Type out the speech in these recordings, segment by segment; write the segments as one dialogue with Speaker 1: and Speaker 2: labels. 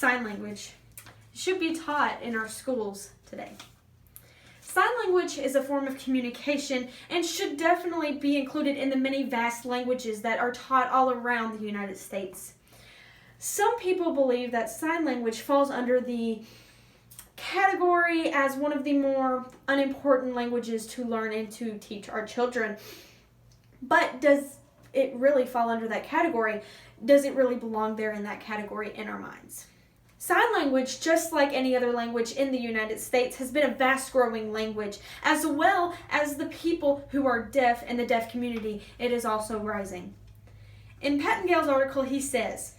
Speaker 1: sign language should be taught in our schools today. Sign language is a form of communication and should definitely be included in the many vast languages that are taught all around the United States. Some people believe that sign language falls under the category as one of the more unimportant languages to learn and to teach our children. But does it really fall under that category? Does it really belong there in that category in our minds? Sign language, just like any other language in the United States, has been a vast growing language, as well as the people who are deaf in the deaf community. It is also rising. In Pattengale's article, he says,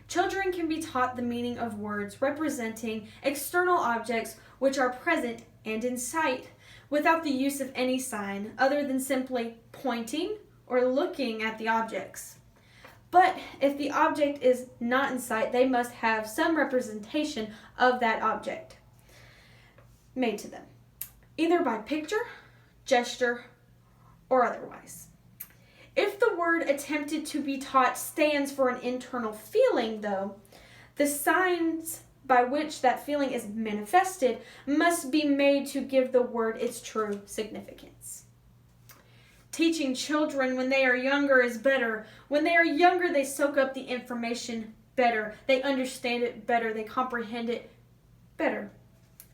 Speaker 1: children can be taught the meaning of words representing external objects which are present and in sight without the use of any sign other than simply pointing or looking at the objects. But if the object is not in sight, they must have some representation of that object made to them, either by picture, gesture, or otherwise. If the word attempted to be taught stands for an internal feeling, though, the signs by which that feeling is manifested must be made to give the word its true significance. Teaching children when they are younger is better. When they are younger, they soak up the information better. They understand it better. They comprehend it better.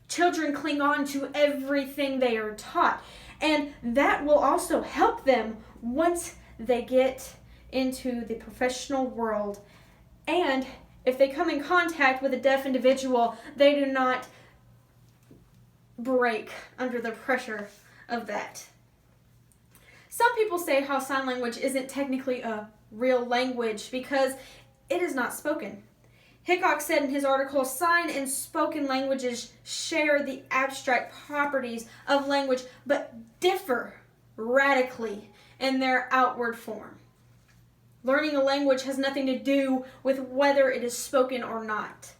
Speaker 1: Children cling on to everything they are taught, and that will also help them once they get into the professional world. And if they come in contact with a deaf individual, they do not break under the pressure of that. Some people say how sign language isn't technically a real language because it is not spoken. Hickok said in his article, sign and spoken languages share the abstract properties of language but differ radically in their outward form. Learning a language has nothing to do with whether it is spoken or not,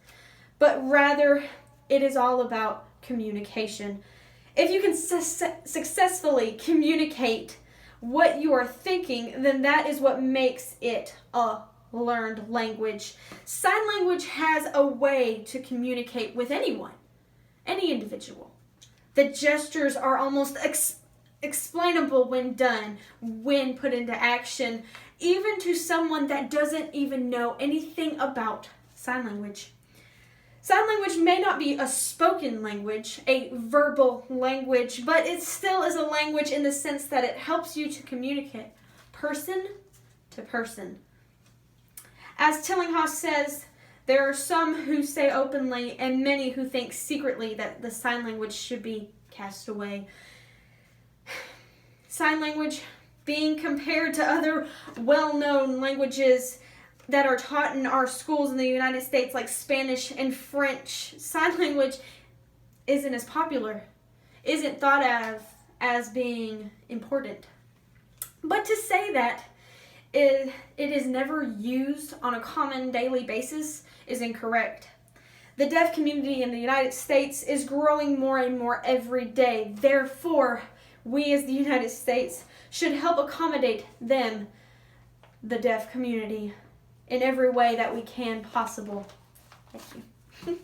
Speaker 1: but rather it is all about communication. If you can successfully communicate what you are thinking, then that is what makes it a learned language. Sign language has a way to communicate with anyone, any individual. The gestures are almost explainable when done, when put into action, even to someone that doesn't even know anything about sign language. Sign language may not be a spoken language, a verbal language, but it still is a language in the sense that it helps you to communicate person to person. As Tillinghast says, there are some who say openly and many who think secretly that the sign language should be cast away. Sign language being compared to other well-known languages that are taught in our schools in the United States, like Spanish and French, sign language isn't as popular, isn't thought of as being important. But to say that it is never used on a common daily basis is incorrect. The deaf community in the United States is growing more and more every day. Therefore, we as the United States should help accommodate them, the deaf community, in every way that we can possible. Thank you.